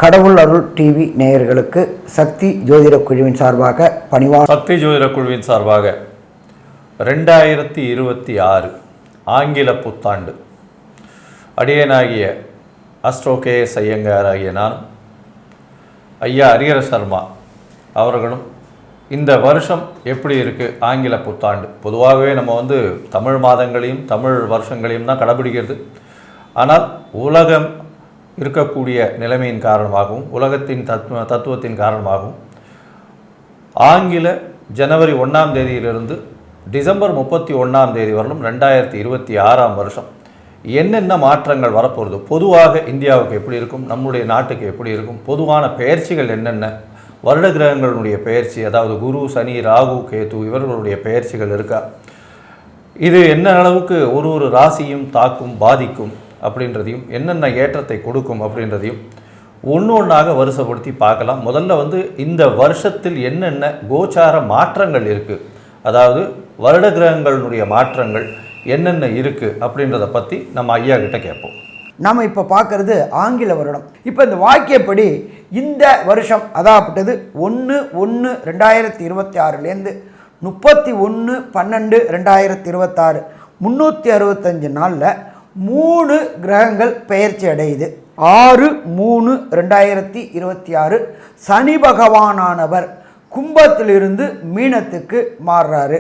கடவுள் அருள் டிவி நேயர்களுக்கு சக்தி ஜோதிட குழுவின் சார்பாக சக்தி ஜோதிட குழுவின் சார்பாக 2026 ஆங்கில புத்தாண்டு அடியனாகிய அஸ்ட்ரோ கேஎஸ் ஐயங்கார் ஆகிய நான் ஐயா ஹரிஹர சர்மா அவர்களும் இந்த வருஷம் எப்படி இருக்குது ஆங்கில புத்தாண்டு. பொதுவாகவே நம்ம தமிழ் மாதங்களையும் தமிழ் வருஷங்களையும் தான் கடைபிடிக்கிறது. ஆனால் உலகம் இருக்கக்கூடிய நிலைமையின் காரணமாகவும் உலகத்தின் தத்துவத்தின் காரணமாகவும் ஆங்கில ஜனவரி 1ஆம் தேதியிலிருந்து டிசம்பர் 31ஆம் தேதி வரலும் 2026ஆம் வருஷம் என்னென்ன மாற்றங்கள் வரப்போகிறது, பொதுவாக இந்தியாவுக்கு எப்படி இருக்கும், நம்முடைய நாட்டுக்கு எப்படி இருக்கும், பொதுவான பெயர்ச்சிகள் என்னென்ன, வருட கிரகங்களுடைய பெயர்ச்சி, அதாவது குரு, சனி, ராகு, கேது இவர்களுடைய பெயர்ச்சிகள் இருக்கா, இது என்ன அளவுக்கு ஒரு ராசியும் தாக்கும் பாதிக்கும் அப்படின்றதையும் என்னென்ன ஏற்றத்தை கொடுக்கும் அப்படின்றதையும் ஒன்றாக வரிசைப்படுத்தி பார்க்கலாம். முதல்ல இந்த வருஷத்தில் என்னென்ன கோச்சார மாற்றங்கள் இருக்குது, அதாவது வருட கிரகங்களுடைய மாற்றங்கள் என்னென்ன இருக்குது அப்படின்றத பற்றி நம்ம ஐயா கிட்ட கேட்போம். நாம் இப்போ பார்க்குறது ஆங்கில வருடம். இப்போ இந்த வாக்கியப்படி இந்த வருஷம் அதாகப்பட்டது 1/1/2026 31/12/2026 365 நாளில் 3 கிரகங்கள் பெயர்ச்சி அடையுது. 6/3/2026 சனி பகவானானவர் கும்பத்திலிருந்து மீனத்துக்கு மாறுறாரு.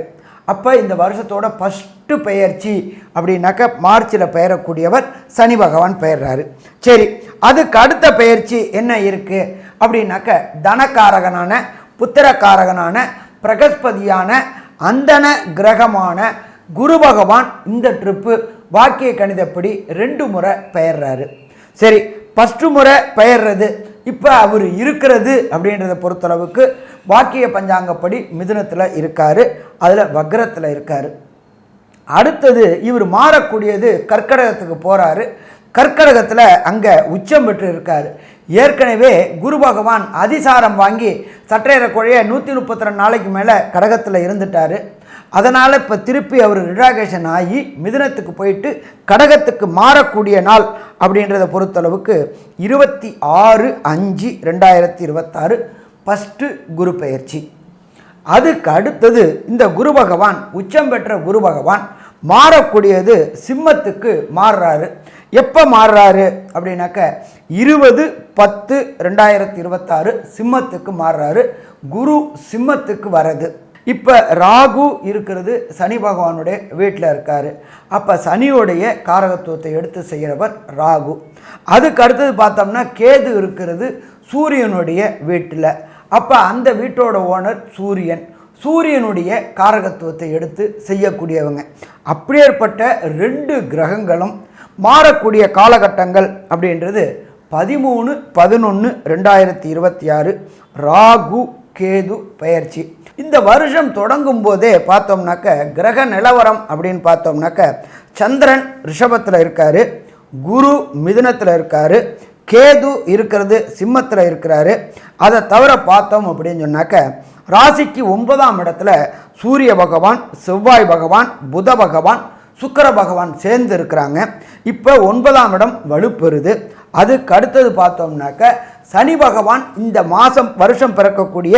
அப்போ இந்த வருஷத்தோட ஃபஸ்ட்டு பெயர்ச்சி அப்படின்னாக்க மார்ச்சில் பெயரக்கூடியவர் சனி பகவான் பெயர்றாரு. சரி, அதுக்கு அடுத்த பெயர்ச்சி என்ன இருக்குது அப்படின்னாக்க தனக்காரகனான புத்திரக்காரகனான பிரகஸ்பதியான அந்தன கிரகமான குரு பகவான் இந்த ட்ரிப்பு வாக்கிய கணிதப்படி 2 முறை பெயர்றாரு. சரி, ஃபஸ்ட்டு முறை பெயர்றது இப்போ அவர் இருக்கிறது அப்படின்றத பொறுத்தளவுக்கு வாக்கிய பஞ்சாங்கப்படி மிதுனத்தில் இருக்கார், அதில் வக்ரத்தில் இருக்கார். அடுத்தது இவர் மாறக்கூடியது கர்க்கடகத்துக்கு போகிறாரு. கர்க்கடகத்தில் அங்கே உச்சம் பெற்று இருக்கார். ஏற்கனவே குரு பகவான் அதிசாரம் வாங்கி சற்றேறக்குறைய 132 நாளைக்கு மேலே கடகத்தில் இருந்துட்டார். அதனால் இப்போ திருப்பி அவர் ரிடாகேஷன் ஆகி மிதுனத்துக்கு போயிட்டு கடகத்துக்கு மாறக்கூடிய நாள் அப்படின்றத பொறுத்தளவுக்கு 26/5/2026 ஃபஸ்ட்டு குரு பெயர்ச்சி. அதுக்கு அடுத்தது இந்த குரு பகவான் உச்சம் பெற்ற குரு பகவான் மாறக்கூடியது சிம்மத்துக்கு மாறுறாரு. எப்போ மாறுறாரு அப்படின்னாக்க 20/10/2026 சிம்மத்துக்கு மாறுறாரு. குரு சிம்மத்துக்கு வர்றது. இப்போ ராகு இருக்கிறது சனி பகவானுடைய வீட்டில் இருக்கார். அப்போ சனியோடைய காரகத்துவத்தை எடுத்து செய்கிறவர் ராகு. அதுக்கு அடுத்தது பார்த்தோம்னா கேது இருக்கிறது சூரியனுடைய வீட்டில். அப்போ அந்த வீட்டோட ஓனர் சூரியன், சூரியனுடைய காரகத்துவத்தை எடுத்து செய்யக்கூடியவங்க. அப்படியேற்பட்ட 2 கிரகங்களும் மாறக்கூடிய காலகட்டங்கள் அப்படின்றது 13/11/2026 ராகு கேது பெயர்ச்சி. இந்த வருஷம் தொடங்கும் போதே பார்த்தோம்னாக்க கிரக நிலவரம் அப்படின்னு பார்த்தோம்னாக்க சந்திரன் ரிஷபத்தில் இருக்கார், குரு மிதுனத்தில் இருக்கார், கேது இருக்கிறது சிம்மத்தில் இருக்கிறாரு. அதை தவிர பார்த்தோம் அப்படின்னு சொன்னாக்க ராசிக்கு 9ஆம் இடத்துல சூரிய பகவான், செவ்வாய் பகவான், புத பகவான், சுக்கிர பகவான் சேர்ந்து இருக்கிறாங்க. இப்போ 9ஆம் இடம் வலுப்பெறுது. அதுக்கு அடுத்தது பார்த்தோம்னாக்க சனி பகவான் இந்த வருஷம் பிறக்கக்கூடிய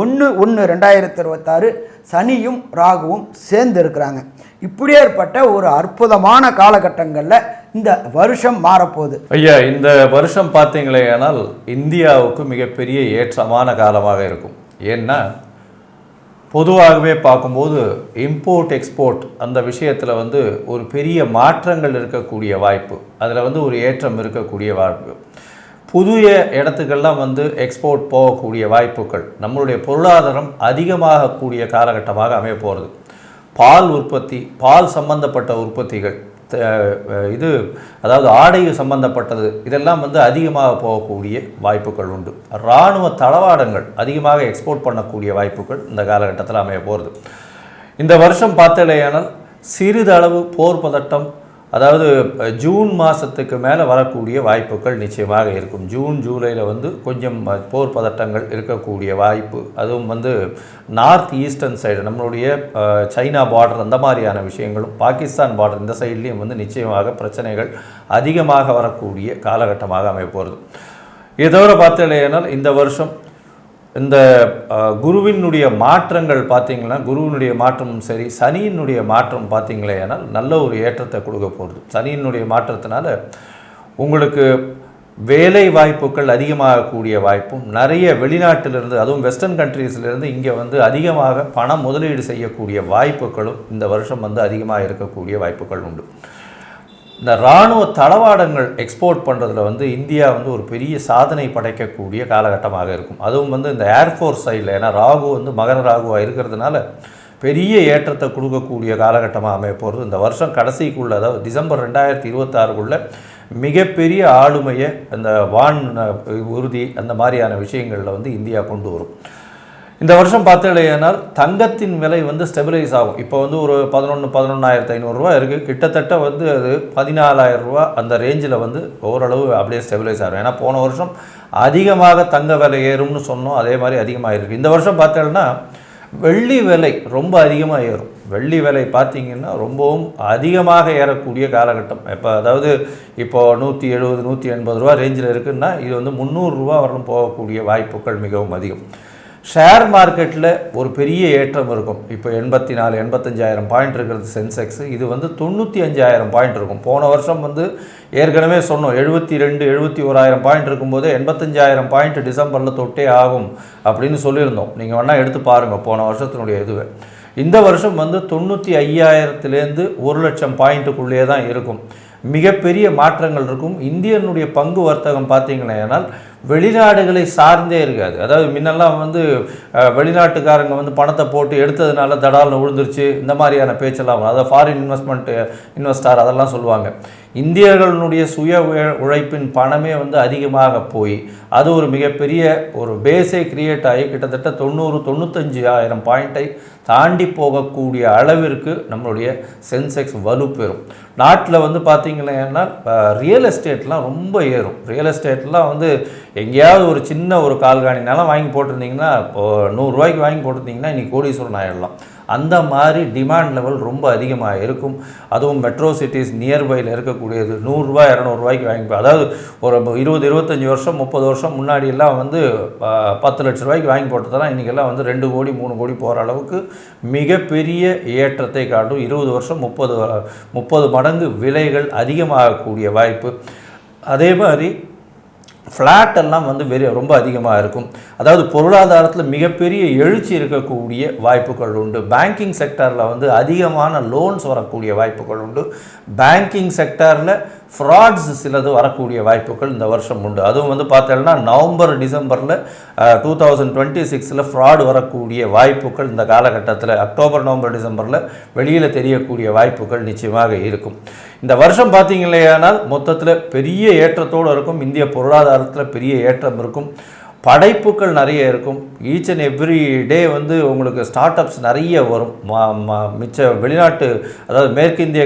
1/1/2026 சனியும் ராகுவும் சேர்ந்து இருக்கிறாங்க. இப்படி ஏற்பட்ட ஒரு அற்புதமான காலகட்டங்களில் இந்த வருஷம் மாறப்போகுது. ஐயா, இந்த வருஷம் பார்த்தீங்களே ஆனால் இந்தியாவுக்கு மிகப்பெரிய ஏற்றமான காலமாக இருக்கும். ஏன்னா பொதுவாகவே பார்க்கும்போது இம்போர்ட் எக்ஸ்போர்ட் அந்த விஷயத்தில் ஒரு பெரிய மாற்றங்கள் இருக்கக்கூடிய வாய்ப்பு, அதில் ஒரு ஏற்றம் இருக்கக்கூடிய வாய்ப்பு, புதிய இடத்துக்கெல்லாம் எக்ஸ்போர்ட் போகக்கூடிய வாய்ப்புகள், நம்மளுடைய பொருளாதாரம் அதிகமாகக்கூடிய காலகட்டமாக அமைய போகிறது. பால் உற்பத்தி, பால் சம்பந்தப்பட்ட உற்பத்திகள், அதாவது ஆடை சம்பந்தப்பட்டது, இதெல்லாம் அதிகமாக போகக்கூடிய வாய்ப்புகள் உண்டு. இராணுவ தளவாடங்கள் அதிகமாக எக்ஸ்போர்ட் பண்ணக்கூடிய வாய்ப்புகள் இந்த காலகட்டத்தில் அமைய போகிறது. இந்த வருஷம் பார்த்தலையானால் சிறிதளவு போர் பதட்டம், அதாவது ஜூன் மாதத்துக்கு மேலே வரக்கூடிய வாய்ப்புகள் நிச்சயமாக இருக்கும். ஜூன் ஜூலையில் கொஞ்சம் போர் பதட்டங்கள் இருக்கக்கூடிய வாய்ப்பு, அதுவும் நார்த் ஈஸ்டர்ன் சைடு நம்மளுடைய சைனா பார்டர் அந்த மாதிரியான விஷயங்களும், பாகிஸ்தான் பார்டர் இந்த சைட்லேயும் நிச்சயமாக பிரச்சனைகள் அதிகமாக வரக்கூடிய காலகட்டமாக அமைய போகிறது. இதை தவிர பார்த்தீங்கன்னா இந்த வருஷம் இந்த குருவினுடைய மாற்றங்கள் பார்த்தீங்கன்னா குருவினுடைய மாற்றமும் சரி, சனியினுடைய மாற்றம் பார்த்தீங்களேனால் நல்ல ஒரு ஏற்றத்தை கொடுக்க போகிறது. சனியினுடைய மாற்றத்தினால உங்களுக்கு வேலை வாய்ப்புகள் அதிகமாகக்கூடிய வாய்ப்பும், நிறைய வெளிநாட்டிலிருந்து அதுவும் வெஸ்டர்ன் கண்ட்ரீஸ்லேருந்து இங்கே வந்து அதிகமாக பணம் முதலீடு செய்யக்கூடிய வாய்ப்புகளும் இந்த வருஷம் வந்து அதிகமாக இருக்கக்கூடிய வாய்ப்புகள் உண்டு. இந்த இராணுவ தளவாடங்கள் எக்ஸ்போர்ட் பண்ணுறதுல வந்து இந்தியா வந்து ஒரு பெரிய சாதனை படைக்கக்கூடிய காலகட்டமாக இருக்கும். அதுவும் வந்து இந்த ஏர்ஃபோர்ஸ் சைடில், ஏன்னா ராகு வந்து மகர ராகுவாக இருக்கிறதுனால பெரிய ஏற்றத்தை கொடுக்கக்கூடிய காலகட்டமாக அமைய போகிறது. இந்த வருஷம் கடைசிக்குள்ளே, அதாவது டிசம்பர் 2026க்குள்ளே மிகப்பெரிய ஆளுமையை அந்த வான் உறுதி அந்த மாதிரியான விஷயங்களில் வந்து இந்தியா கொண்டு வரும். இந்த வருஷம் பார்த்தீங்கன்னா தங்கத்தின் விலை வந்து ஸ்டெபிலைஸ் ஆகும். இப்போ வந்து ஒரு 11,500 ரூபா இருக்குது. கிட்டத்தட்ட வந்து அது 14,000 ரூபா அந்த ரேஞ்சில் வந்து ஓரளவு அப்படியே ஸ்டெபிலைஸ் ஆகும். ஏன்னா போன வருஷம் அதிகமாக தங்க விலை ஏறும்னு சொன்னோம், அதே மாதிரி அதிகமாக இருக்குது. இந்த வருஷம் பார்த்தீங்கன்னா வெள்ளி விலை ரொம்ப அதிகமாக ஏறும். வெள்ளி விலை பார்த்திங்கன்னா ரொம்பவும் அதிகமாக ஏறக்கூடிய காலகட்டம். இப்போ அதாவது இப்போது 170 180 ரூபா ரேஞ்சில் இருக்குதுன்னா இது வந்து 300 ரூபா வரலும் போகக்கூடிய வாய்ப்புகள் மிகவும் அதிகம். ஷேர் மார்க்கெட்டில் ஒரு பெரிய ஏற்றம் இருக்கும். இப்போ 85,000 பாயிண்ட் இருக்கிறது சென்செக்ஸு. இது வந்து 95,000 பாயிண்ட் இருக்கும். போன வருஷம் வந்து ஏற்கனவே சொன்னோம் 71,000 பாயிண்ட் இருக்கும்போது 85,000 பாயிண்ட் டிசம்பரில் தொட்டே ஆகும் அப்படின்னு சொல்லியிருந்தோம். நீங்கள் வேணால் எடுத்து பாருங்கள் போன வருஷத்தினுடைய இதுவே. இந்த வருஷம் வந்து 95,000லேருந்து 1,00,000 பாயிண்ட்டுக்குள்ளேயே தான் இருக்கும். மிகப்பெரிய மாற்றங்கள் இருக்கும். இந்தியனுடைய பங்கு வர்த்தகம் பார்த்தீங்கன்னா வெளிநாடுகளை சார்ந்தே இருக்காது. அதாவது முன்னெல்லாம் வந்து வெளிநாட்டுக்காரங்க வந்து பணத்தை போட்டு எடுத்ததுனால தடால்னு விழுந்துருச்சு இந்த மாதிரியான பேச்செல்லாம், அதாவது ஃபாரின் இன்வெஸ்டார் அதெல்லாம் சொல்லுவாங்க. இந்தியர்களுடைய சுய உழைப்பின் பணமே வந்து அதிகமாக போய் அது ஒரு மிகப்பெரிய ஒரு பேஸே கிரியேட் ஆகி கிட்டத்தட்ட 95,000 பாயிண்ட்டை தாண்டி போகக்கூடிய அளவிற்கு நம்மளுடைய சென்செக்ஸ் வலுப்பெறும். நாட்டில் வந்து பார்த்திங்கன்னா ரியல் எஸ்டேட்லாம் ரொம்ப ஏறும். ரியல் எஸ்டேட்லாம் வந்து எங்கேயாவது ஒரு சின்ன ஒரு கால்காணி நிலம் வாங்கி போட்டிருந்தீங்கன்னா, இப்போது 100 ரூபாய்க்கு வாங்கி போட்டிருந்தீங்கன்னா இன்றைக்கி கோடீஸ்வரன் ஆகிடலாம். அந்த மாதிரி டிமாண்ட் லெவல் ரொம்ப அதிகமாக இருக்கும். அதுவும் மெட்ரோ சிட்டிஸ் நியர்பையில் இருக்கக்கூடியது 100 ரூபாய் 200 ரூபாய்க்கு வாங்கி, அதாவது ஒரு 20-25 வருஷம் 30 வருஷம் முன்னாடியெல்லாம் வந்து 10 லட்ச ரூபாய்க்கு வாங்கி போட்டதெல்லாம் இன்றைக்கெல்லாம் வந்து 2 கோடி 3 கோடி போகிற அளவுக்கு மிகப்பெரிய ஏற்றத்தை காட்டும். 20 வருஷம் 30 மடங்கு விலைகள் அதிகமாகக்கூடிய வாய்ப்பு. அதே மாதிரி ஃப்ளாட்டெல்லாம் வந்து ரொம்ப அதிகமாக இருக்கும். அதாவது பொருளாதாரத்தில் மிகப்பெரிய எழுச்சி இருக்கக்கூடிய வாய்ப்புகள் உண்டு. பேங்கிங் செக்டரில் வந்து அதிகமான லோன்ஸ் வரக்கூடிய வாய்ப்புகள் உண்டு. பேங்கிங் செக்டரில் ஃப்ராட்ஸ் சிலது வரக்கூடிய வாய்ப்புகள் இந்த வருஷம் உண்டு. அதுவும் வந்து பார்த்தோம்னா நவம்பர் டிசம்பரில் 2026 ஃப்ராடு வரக்கூடிய வாய்ப்புகள் இந்த காலகட்டத்தில் அக்டோபர் நவம்பர் டிசம்பரில் வெளியில் தெரியக்கூடிய வாய்ப்புகள் நிச்சயமாக இருக்கும். இந்த வருஷம் பார்த்தீங்களேயானால் மொத்தத்தில் பெரிய ஏற்றத்தோடு இருக்கும். இந்திய பொருளாதாரத்தில் பெரிய ஏற்றம் இருக்கும். படைப்புகள் நிறைய இருக்கும். ஈச் அண்ட் எவ்ரி டே வந்து உங்களுக்கு ஸ்டார்ட் அப்ஸ் நிறைய வரும். மிச்ச வெளிநாட்டு, அதாவது மேற்கிந்திய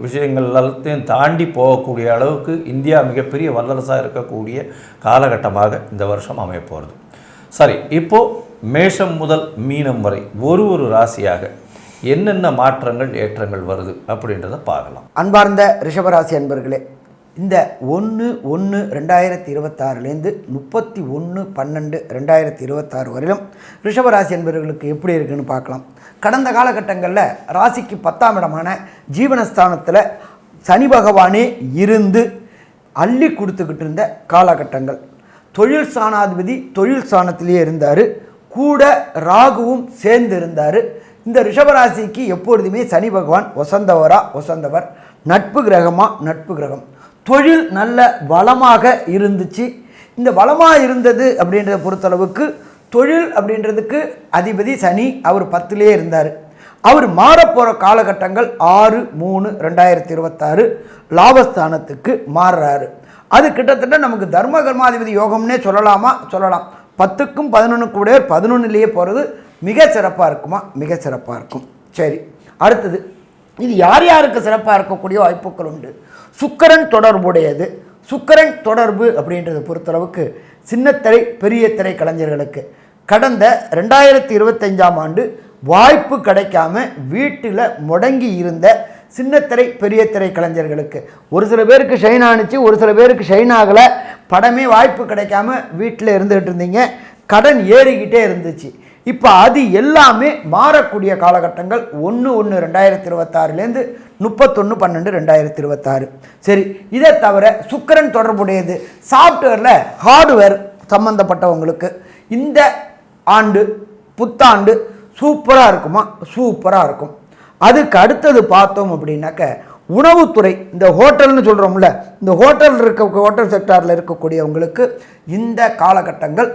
விஷயங்கள் எல்லாத்தையும் தாண்டி போகக்கூடிய அளவுக்கு இந்தியா மிகப்பெரிய வல்லரசாக இருக்கக்கூடிய காலகட்டமாக இந்த வருஷம் அமையப்போகிறது. சரி, இப்போது மேஷம் முதல் மீனம் வரை ஒரு ராசியாக என்னென்ன மாற்றங்கள் ஏற்றங்கள் வருது அப்படின்றத பார்க்கலாம். அன்பார்ந்த ரிஷபராசி அன்பர்களே, இந்த 1/1/2026லேருந்து 31/12/2026 வரையிலும் ரிஷபராசி என்பவர்களுக்கு எப்படி இருக்குன்னு பார்க்கலாம். கடந்த காலகட்டங்களில் ராசிக்கு 10ஆம் இடமான ஜீவனஸ்தானத்தில் சனி பகவானே இருந்து அள்ளி கொடுத்துக்கிட்டு இருந்த காலகட்டங்கள். தொழில் ஸ்தானாதிபதி தொழில் ஸ்தானத்திலேயே இருந்தார், கூட ராகுவும் சேர்ந்து இருந்தார். இந்த ரிஷபராசிக்கு எப்பொழுதுமே சனி பகவான் வசந்தவர், நட்பு கிரகம். தொழில் நல்ல வளமாக இருந்துச்சு. இந்த வளமாக இருந்தது அப்படின்றத பொறுத்தளவுக்கு தொழில் அப்படின்றதுக்கு அதிபதி சனி, அவர் 10லே இருந்தார். அவர் மாறப்போகிற காலகட்டங்கள் 6/3/2026 லாபஸ்தானத்துக்கு மாறுறாரு. அது கிட்டத்தட்ட நமக்கு தர்ம கர்மாதிபதி யோகம்னே சொல்லலாம். 10க்கும் 11க்கும் கூட 11லேயே போகிறது மிக சிறப்பாக இருக்குமா? மிக சிறப்பாக இருக்கும். சரி, அடுத்தது இது யார் யாருக்கு சிறப்பாக இருக்கக்கூடிய வாய்ப்புகள் உண்டு? சுக்கிரன் தொடர்புடையது. சுக்கிரன் தொடர்பு அப்படின்றத பொறுத்தளவுக்கு சின்னத்திரை பெரிய திரை கலைஞர்களுக்கு கடந்த 2025ஆம் ஆண்டு வாய்ப்பு கிடைக்காம வீட்டில் முடங்கி இருந்த சின்னத்திரை பெரிய திரை கலைஞர்களுக்கு ஒரு சில பேருக்கு ஷைன் ஆணிச்சு, ஒரு சில பேருக்கு ஷைன் ஆகலை. படமே வாய்ப்பு கிடைக்காம வீட்டில் இருந்துகிட்டு இருந்தீங்க, கடன் ஏறிக்கிட்டே இருந்துச்சு. இப்போ அது எல்லாமே மாறக்கூடிய காலகட்டங்கள் 1/1/2026 31/12/2026. சரி, இதை தவிர சுக்கிரன் தொடர்புடையது சாஃப்ட்வேரில் ஹார்ட்வேர் சம்மந்தப்பட்டவங்களுக்கு இந்த ஆண்டு புத்தாண்டு சூப்பராக இருக்குமா? சூப்பராக இருக்கும். அதுக்கு அடுத்தது பார்த்தோம் அப்படின்னாக்க உணவுத்துறை, இந்த ஹோட்டல்னு சொல்கிறோம்ல, இந்த ஹோட்டல் செக்டாரில் இருக்கக்கூடியவங்களுக்கு இந்த காலகட்டங்கள்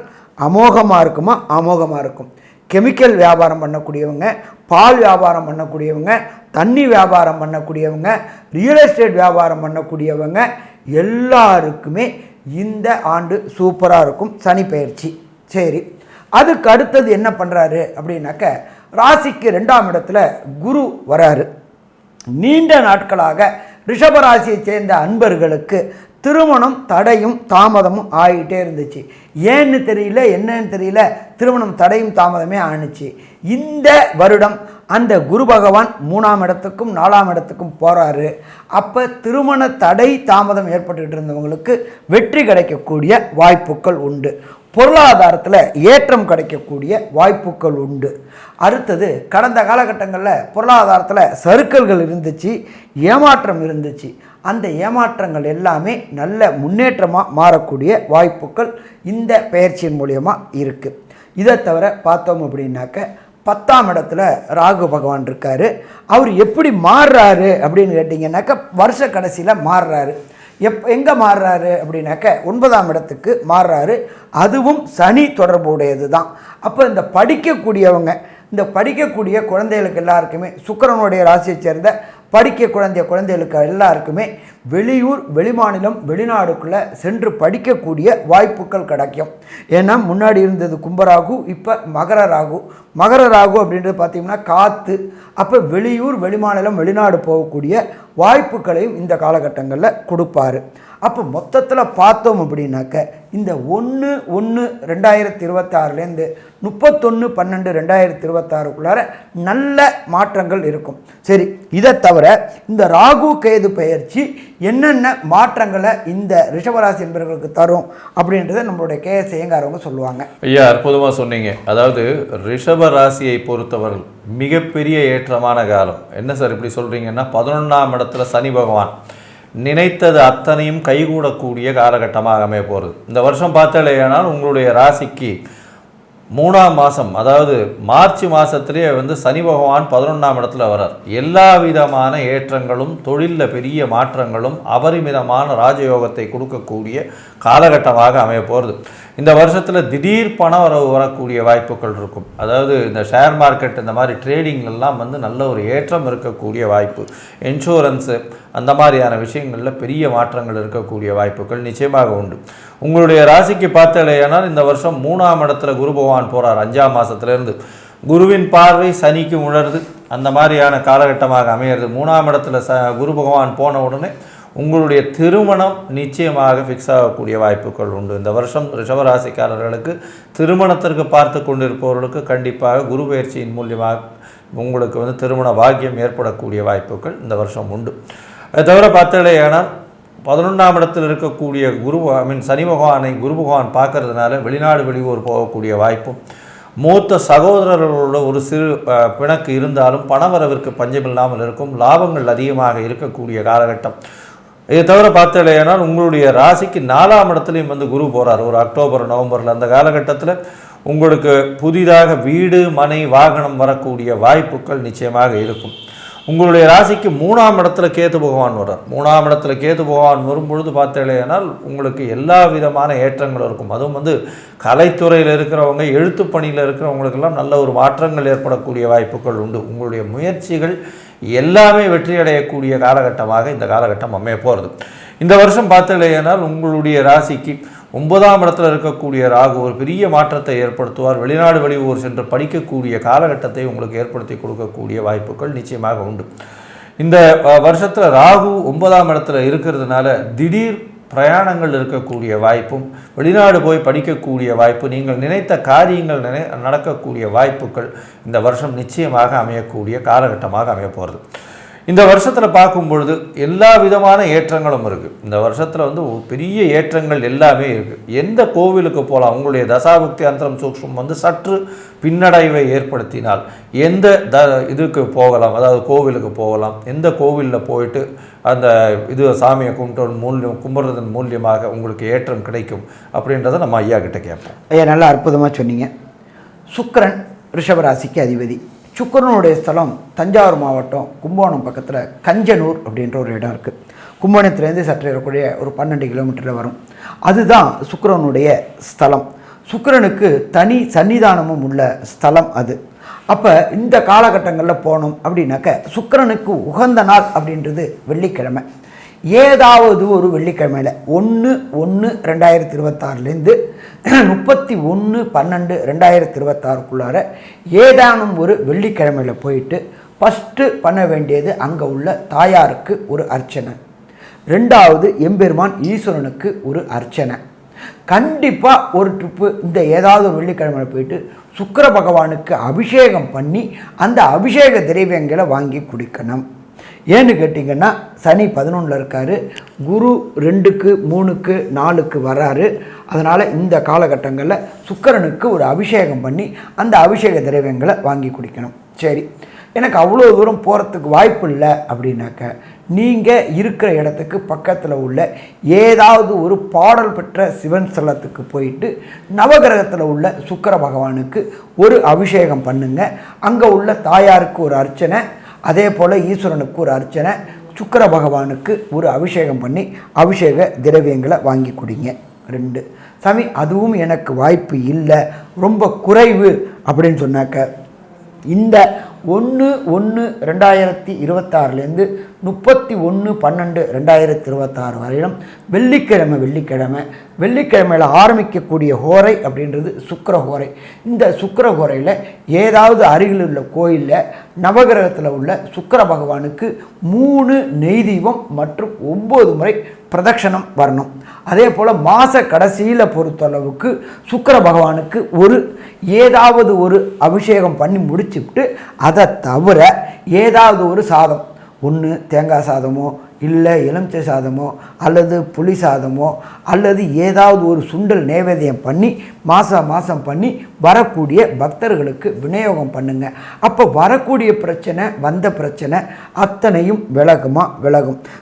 அமோகமாக இருக்குமா? அமோகமாக இருக்கும். கெமிக்கல் வியாபாரம் பண்ணக்கூடியவங்க, பால் வியாபாரம் பண்ணக்கூடியவங்க, தண்ணி வியாபாரம் பண்ணக்கூடியவங்க, ரியல் எஸ்டேட் வியாபாரம் பண்ணக்கூடியவங்க எல்லாருக்குமே இந்த ஆண்டு சூப்பராக இருக்கும் சனி பெயர்ச்சி. சரி, அதுக்கு அடுத்தது என்ன பண்ணுறாரு அப்படின்னாக்க ராசிக்கு 2ஆம் இடத்துல குரு வராரு. நீண்ட நாட்களாக ரிஷபராசியை சேர்ந்த அன்பர்களுக்கு திருமணம் தடையும் தாமதமும் ஆகிட்டே இருந்துச்சு. ஏன்னு தெரியல, என்னன்னு தெரியல, திருமணம் தடையும் தாமதமே ஆணுச்சு. இந்த வருடம் அந்த குரு பகவான் 3ஆம் இடத்துக்கும் 4ஆம் இடத்துக்கும் போகிறாரு. அப்போ திருமண தடை தாமதம் ஏற்பட்டுக்கிட்டு இருந்தவங்களுக்கு வெற்றி கிடைக்கக்கூடிய வாய்ப்புகள் உண்டு. பொருளாதாரத்தில் ஏற்றம் கிடைக்கக்கூடிய வாய்ப்புகள் உண்டு. அடுத்தது, கடந்த காலகட்டங்களில் பொருளாதாரத்தில் சறுக்கல்கள் இருந்துச்சு, ஏமாற்றம் இருந்துச்சு. அந்த ஏமாற்றங்கள் எல்லாமே நல்ல முன்னேற்றமாக மாறக்கூடிய வாய்ப்புகள் இந்த பெயர்ச்சியின் மூலியமாக இருக்குது. இதை தவிர பார்த்தோம் அப்படின்னாக்க 10ஆம் இடத்துல ராகு பகவான் இருக்கார். அவர் எப்படி மாறுறாரு அப்படின்னு கேட்டிங்கன்னாக்க வருஷ கடைசியில் மாறுறாரு. எங்கே மாறுறாரு அப்படின்னாக்க 9ஆம் இடத்துக்கு மாறுறாரு. அதுவும் சனி தொடர்புடையது தான். அப்போ இந்த படிக்கக்கூடிய குழந்தைகளுக்கு எல்லாருக்குமே, சுக்கிரனுடைய ராசியை சேர்ந்த குழந்தைகளுக்கு எல்லாருக்குமே வெளியூர், வெளிமாநிலம், வெளிநாடுக்குள்ளே சென்று படிக்கக்கூடிய வாய்ப்புகள் கிடைக்கும். ஏன்னா முன்னாடி இருந்தது கும்பராகு, இப்போ மகர ராகு அப்படின்றது பார்த்திங்கன்னா காற்று. அப்போ வெளியூர், வெளிமாநிலம், வெளிநாடு போகக்கூடிய வாய்ப்புகளையும் இந்த காலகட்டங்களில் கொடுப்பாரு. அப்போ மொத்தத்தில் பார்த்தோம் அப்படின்னாக்க இந்த 1/1/2026 31/12/2026 நல்ல மாற்றங்கள் இருக்கும். சரி, இதை தவிர இந்த ராகு கேது பெயர்ச்சி என்னென்ன மாற்றங்களை இந்த ரிஷபராசி என்பவர்களுக்கு தரும் அப்படின்றத நம்மளுடைய கேஎஸ் ஐயங்காரவங்க சொல்லுவாங்க. ஐயா, அற்புதமாக சொன்னீங்க. அதாவது ரிஷப ராசியை பொறுத்தவர்கள் மிகப்பெரிய ஏற்றமான காலம். என்ன சார் இப்படி சொல்கிறீங்கன்னா, 11ஆம் இடத்துல சனி பகவான் நினைத்தது அத்தனையும் கைகூடக்கூடிய காலகட்டமாக அமைய போகிறது. இந்த வருஷம் பார்த்தாலேயானால் உங்களுடைய ராசிக்கு 3ஆம் மாதம், அதாவது மார்ச் மாதத்திலே சனி பகவான் 11ஆம் இடத்துல வரார். எல்லா விதமான ஏற்றங்களும், தொழிலில் பெரிய மாற்றங்களும், அபரிமிதமான ராஜயோகத்தை கொடுக்கக்கூடிய காலகட்டமாக அமைய போகிறது. இந்த வருஷத்தில் திடீர் பண வரவு வரக்கூடிய வாய்ப்புகள் இருக்கும். அதாவது இந்த ஷேர் மார்க்கெட், இந்த மாதிரி ட்ரேடிங்லாம் நல்ல ஒரு ஏற்றம் இருக்கக்கூடிய வாய்ப்பு. இன்சூரன்ஸு, அந்த மாதிரியான விஷயங்களில் பெரிய மாற்றங்கள் இருக்கக்கூடிய வாய்ப்புகள் நிச்சயமாக உண்டு. உங்களுடைய ராசிக்கு பார்த்தாலேயானால் இந்த வருஷம் 3ஆம் இடத்துல குரு பகவான் போகிறார். 5ஆம் மாதத்துலேருந்து குருவின் பார்வை சனிக்கு உணருது. அந்த மாதிரியான காலகட்டமாக அமையிறது. 3ஆம் இடத்துல குரு பகவான் போன உடனே உங்களுடைய திருமணம் நிச்சயமாக ஃபிக்ஸ் ஆகக்கூடிய வாய்ப்புகள் உண்டு. இந்த வருஷம் ரிஷபராசிக்காரர்களுக்கு திருமணத்திற்கு பார்த்து கொண்டிருப்பவர்களுக்கு கண்டிப்பாக குரு பயிற்சியின் மூலியமாக உங்களுக்கு திருமண பாக்கியம் ஏற்படக்கூடிய வாய்ப்புகள் இந்த வருஷம் உண்டு. அதை தவிர பார்த்தாலேயானால் 11ஆம் இடத்தில் இருக்கக்கூடிய சனி பகவானை குரு பகவான் பார்க்கறதுனால வெளிநாடு வெளியூர் போகக்கூடிய வாய்ப்பும், மூத்த சகோதரர்களோட ஒரு சிறு பிணக்கு இருந்தாலும் பணவரவிற்கு பஞ்சமில்லாமல் இருக்கும். லாபங்கள் அதிகமாக இருக்கக்கூடிய காலகட்டம். இதை தவிர பார்த்தாலேயானால் உங்களுடைய ராசிக்கு 4ஆம் இடத்துலையும் குரு போகிறார். ஒரு அக்டோபர் நவம்பரில் அந்த காலகட்டத்தில் உங்களுக்கு புதிதாக வீடு, மனை, வாகனம் வரக்கூடிய வாய்ப்புகள் நிச்சயமாக இருக்கும். உங்களுடைய ராசிக்கு 3ஆம் இடத்துல கேது பகவான் வர்றார். 3ஆம் இடத்துல கேது பகவான் வரும்பொழுது பார்த்தேனால் உங்களுக்கு எல்லா விதமான ஏற்றங்களும் இருக்கும். அதுவும் கலைத்துறையில் இருக்கிறவங்க, எழுத்து பணியில் இருக்கிறவங்களுக்கெல்லாம் நல்ல ஒரு மாற்றங்கள் ஏற்படக்கூடிய வாய்ப்புகள் உண்டு. உங்களுடைய முயற்சிகள் எல்லாமே வெற்றியடையக்கூடிய காலகட்டமாக இந்த காலகட்டம் அமைய போகிறது. இந்த வருஷம் பார்த்தேனால் உங்களுடைய ராசிக்கு 9ஆம் இடத்துல இருக்கக்கூடிய ராகு ஒரு பெரிய மாற்றத்தை ஏற்படுத்துவார். வெளிநாடு வெளியூர் சென்று படிக்கக்கூடிய காலகட்டத்தை உங்களுக்கு ஏற்படுத்தி கொடுக்கக்கூடிய வாய்ப்புகள் நிச்சயமாக உண்டு. இந்த வருஷத்தில் ராகு 9ஆம் இடத்துல இருக்கிறதுனால திடீர் பிரயாணங்கள் இருக்கக்கூடிய வாய்ப்பும், வெளிநாடு போய் படிக்கக்கூடிய வாய்ப்பு, நீங்கள் நினைத்த காரியங்கள் நடக்கக்கூடிய வாய்ப்புகள் இந்த வருஷம் நிச்சயமாக அமையக்கூடிய காலகட்டமாக அமைய போகிறது. இந்த வருஷத்தில் பார்க்கும் பொழுது எல்லா விதமான ஏற்றங்களும் இருக்குது. இந்த வருஷத்தில் வந்து பெரிய ஏற்றங்கள் எல்லாமே இருக்குது. எந்த கோவிலுக்கு போகலாம், உங்களுடைய தசாபுக்தி அந்தரம் சூக்ஷ்மம் வந்து சற்று பின்னடைவை ஏற்படுத்தினால் எந்த இதுக்கு போகலாம், அதாவது கோவிலுக்கு போகலாம், எந்த கோவிலில் போயிட்டு அந்த சாமியை கும்பிட்றதன் மூலியமாக உங்களுக்கு ஏற்றம் கிடைக்கும் அப்படின்றத நம்ம ஐயா கிட்ட கேட்போம். ஐயா நல்லா அற்புதமாக சொன்னீங்க. சுக்கிரன் ரிஷபராசிக்கு அதிபதி. சுக்கிரனுடைய ஸ்தலம் தஞ்சாவூர் மாவட்டம் கும்பகோணம் பக்கத்தில் கஞ்சனூர் அப்படின்ற ஒரு இடம் இருக்குது. கும்பகோணத்துலேருந்து சற்று இருக்கக்கூடிய ஒரு 12 கிலோமீட்டரில் வரும். அதுதான் சுக்கிரனுடைய ஸ்தலம். சுக்கிரனுக்கு தனி சன்னிதானமும் உள்ள ஸ்தலம் அது. அப்போ இந்த காலகட்டங்களில் போனோம் அப்படின்னாக்க சுக்கிரனுக்கு உகந்த நாள் அப்படின்றது வெள்ளிக்கிழமை. ஏதாவது ஒரு வெள்ளிக்கிழமையில் 1/1/2026 31/12/2026 ஏதானும் ஒரு வெள்ளிக்கிழமையில் போயிட்டு ஃபஸ்ட்டு பண்ண வேண்டியது அங்கே உள்ள தாயாருக்கு ஒரு அர்ச்சனை, 2வது எம்பெருமான் ஈஸ்வரனுக்கு ஒரு அர்ச்சனை. கண்டிப்பாக ஒரு ட்ரிப்பு இந்த ஏதாவது ஒரு வெள்ளிக்கிழமையில் போயிட்டு சுக்கிர பகவானுக்கு அபிஷேகம் பண்ணி அந்த அபிஷேக திரவியங்களை வாங்கி குடிக்கணும். ஏன்னு கேட்டிங்கன்னா சனி 11 இருக்கார், குரு 2க்கு 3க்கு 4க்கு வராரு. அதனால் இந்த காலகட்டங்களில் சுக்கிரனுக்கு ஒரு அபிஷேகம் பண்ணி அந்த அபிஷேக திரவியங்களை வாங்கி குடிக்கணும். சரி, எனக்கு அவ்வளோ தூரம் போகிறதுக்கு வாய்ப்பு இல்லை அப்படின்னாக்க நீங்கள் இருக்கிற இடத்துக்கு பக்கத்தில் உள்ள ஏதாவது ஒரு பாடல் பெற்ற சிவன் ஸ்தலத்துக்கு போயிட்டு நவகிரகத்தில் உள்ள சுக்கிர பகவானுக்கு ஒரு அபிஷேகம் பண்ணுங்கள். அங்கே உள்ள தாயாருக்கு ஒரு அர்ச்சனை, அதே போல் ஈஸ்வரனுக்கு ஒரு அர்ச்சனை, சுக்கிர பகவானுக்கு ஒரு அபிஷேகம் பண்ணி அபிஷேக திரவியங்களை வாங்கி குடிங்க. 2 சாமி அதுவும் எனக்கு வாய்ப்பு இல்லை, ரொம்ப குறைவு அப்படின்னு சொன்னாக்க இந்த 1/1/2026 31/12/2026 வரையிலும் வெள்ளிக்கிழமையில் ஆரம்பிக்கக்கூடிய ஹோரை அப்படின்றது சுக்கிர ஹோரை. இந்த சுக்கிர ஹோரையில் ஏதாவது அருகில் உள்ள கோயிலில் நவகிரகத்தில் உள்ள சுக்கிர பகவானுக்கு 3 நெய் தீபம் மற்றும் 9 முறை பிரதட்சணம் வரணும். அதே போல் மாத கடைசியில் பொறுத்தளவுக்கு சுக்கிர பகவானுக்கு ஏதாவது ஒரு அபிஷேகம் பண்ணி முடிச்சுட்டு அதை தவிர ஏதாவது ஒரு சாதம், ஒன்று தேங்காய் சாதமோ இல்லை எலுமிச்சை சாதமோ அல்லது புளி சாதமோ அல்லது ஏதாவது ஒரு சுண்டல் நைவேத்தியம் பண்ணி மாதம் பண்ணி வரக்கூடிய பக்தர்களுக்கு விநியோகம் பண்ணுங்க. அப்போ வரக்கூடிய பிரச்சனை, வந்த பிரச்சனை அத்தனையும் விலகும்.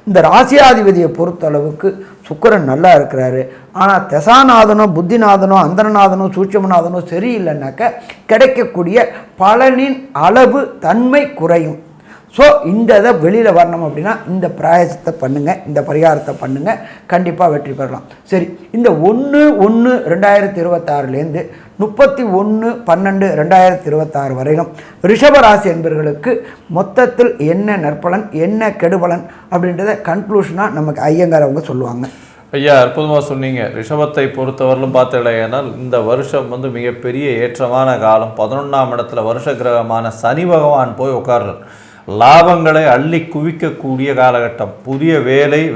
இந்த ராசியாதிபதியை பொறுத்தளவுக்கு சுக்கிரன் நல்லா இருக்கிறாரு. ஆனால் தசாநாதனோ புத்திநாதனோ அந்தரநாதனோ சூட்சமநாதனோ சரியில்லைன்னாக்க கிடைக்கக்கூடிய பலனின் அளவு தன்மை குறையும். ஸோ இந்த இதை வெளியில் வரணும் அப்படின்னா இந்த பிராயசத்தை பண்ணுங்கள், இந்த பரிகாரத்தை பண்ணுங்கள், கண்டிப்பாக வெற்றி பெறலாம். சரி, இந்த 1/1/2026 31/12/2026 வரையிலும் ரிஷபராசி என்பவர்களுக்கு மொத்தத்தில் என்ன நற்பலன் என்ன கெடுபலன் அப்படின்றத கன்க்ளூஷனாக நமக்கு ஐயங்கார் அவங்க சொல்லுவாங்க. ஐயா அற்புதமாக சொன்னீங்க. ரிஷபத்தை பொறுத்தவரையிலும் பார்த்தீங்கன்னா இந்த வருஷம் வந்து மிகப்பெரிய ஏற்றமான காலம். 11ஆம் இடத்துல வருஷ கிரகமான சனி பகவான் போய் உட்கார்றார். லாபங்களை அள்ளி குவிக்கக்கூடிய காலகட்டம். புதிய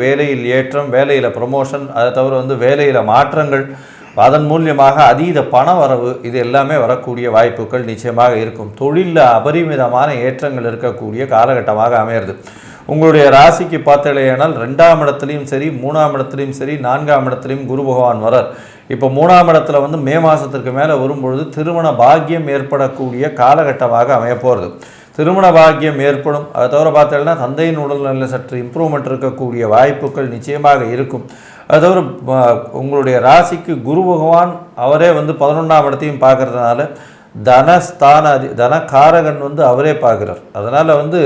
வேலையில் ஏற்றம், வேலையில் ப்ரமோஷன், அதை தவிர வந்து வேலையில் மாற்றங்கள், அதன் மூலியமாக அதீத பண வரவு, இது எல்லாமே வரக்கூடிய வாய்ப்புகள் நிச்சயமாக இருக்கும். தொழிலில் அபரிமிதமான ஏற்றங்கள் இருக்கக்கூடிய காலகட்டமாக அமையிறது. உங்களுடைய ராசிக்கு பார்த்தீங்கன்னா 2ஆம் இடத்துலையும் சரி 3ஆம் இடத்துலையும் சரி 4ஆம் இடத்துலையும் குரு பகவான் வரார். இப்போ 3ஆம் இடத்துல வந்து மே மாதத்திற்கு மேலே வரும்பொழுது திருமண பாக்கியம் ஏற்படக்கூடிய காலகட்டமாக அமைய போகிறது. திருமண பாக்கியம் ஏற்படும். அதை தவிர பார்த்தீங்கன்னா தந்தையின் உடல்நிலையில் சற்று இம்ப்ரூவ்மெண்ட் இருக்கக்கூடிய வாய்ப்புகள் நிச்சயமாக இருக்கும். அது தவிர உங்களுடைய ராசிக்கு குரு பகவான் அவரே வந்து 11ஆம் இடத்தையும் பார்க்கறதுனால தனகாரகன் வந்து அவரே பார்க்குறார். அதனால் வந்து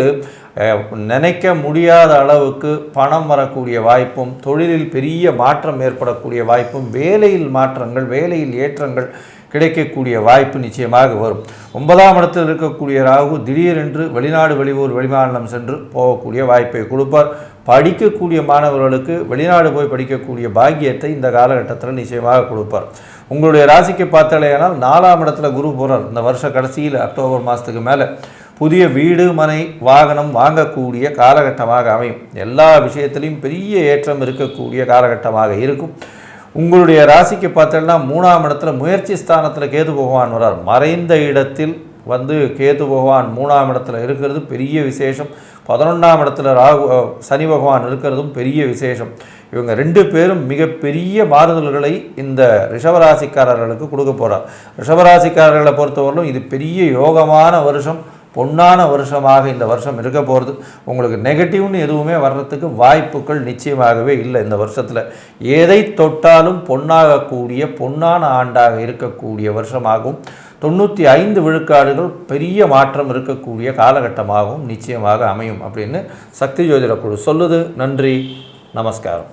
நினைக்க முடியாத அளவுக்கு பணம் வரக்கூடிய வாய்ப்பும், தொழிலில் பெரிய மாற்றம் ஏற்படக்கூடிய வாய்ப்பும், வேலையில் மாற்றங்கள், வேலையில் ஏற்றங்கள் கிடைக்கக்கூடிய வாய்ப்பு நிச்சயமாக வரும். 9ஆம் இடத்தில் இருக்கக்கூடிய ராகு திடீரென்று வெளிநாடு, வெளியூர், வெளிமாநிலம் சென்று போகக்கூடிய வாய்ப்பை கொடுப்பார். படிக்கக்கூடிய மாணவர்களுக்கு வெளிநாடு போய் படிக்கக்கூடிய பாக்கியத்தை இந்த காலகட்டத்தில் நிச்சயமாக கொடுப்பார். உங்களுடைய ராசிக்கு பார்த்தாலேயானால் 4ஆம் இடத்துல குரு போகிறார். இந்த வருஷ கடைசியில் அக்டோபர் மாதத்துக்கு மேலே புதிய வீடு, மனை, வாகனம் வாங்கக்கூடிய காலகட்டமாக அமையும். எல்லா விஷயத்திலையும் பெரிய ஏற்றம் இருக்கக்கூடிய காலகட்டமாக இருக்கும். உங்களுடைய ராசிக்கு பார்த்தோன்னா 3ஆம் இடத்துல முயற்சி ஸ்தானத்தில் கேது பகவான் வரார். மறைந்த இடத்தில் வந்து கேது பகவான் 3ஆம் இடத்துல இருக்கிறது பெரிய விசேஷம். 11ஆம் இடத்துல சனி பகவான் இருக்கிறதும் பெரிய விசேஷம். இவங்க 2 பேரும் மிகப்பெரிய மாறுதல்களை இந்த ரிஷபராசிக்காரர்களுக்கு கொடுக்க போகிறார். ரிஷபராசிக்காரர்களை பொறுத்தவரையிலும் இது பெரிய யோகமான வருஷம், பொன்னான வருஷமாக இந்த வருஷம் இருக்க போகிறது. உங்களுக்கு நெகட்டிவ்னு எதுவுமே வர்றதுக்கு வாய்ப்புகள் நிச்சயமாகவே இல்லை. இந்த வருஷத்தில் எதை தொட்டாலும் பொன்னாகக்கூடிய பொன்னான ஆண்டாக இருக்கக்கூடிய வருஷமாகவும் 95 விழுக்காடுகள் பெரிய மாற்றம் இருக்கக்கூடிய காலகட்டமாகவும் நிச்சயமாக அமையும் அப்படின்னு சக்தி ஜோதிட குழு சொல்லுது. நன்றி, நமஸ்காரம்.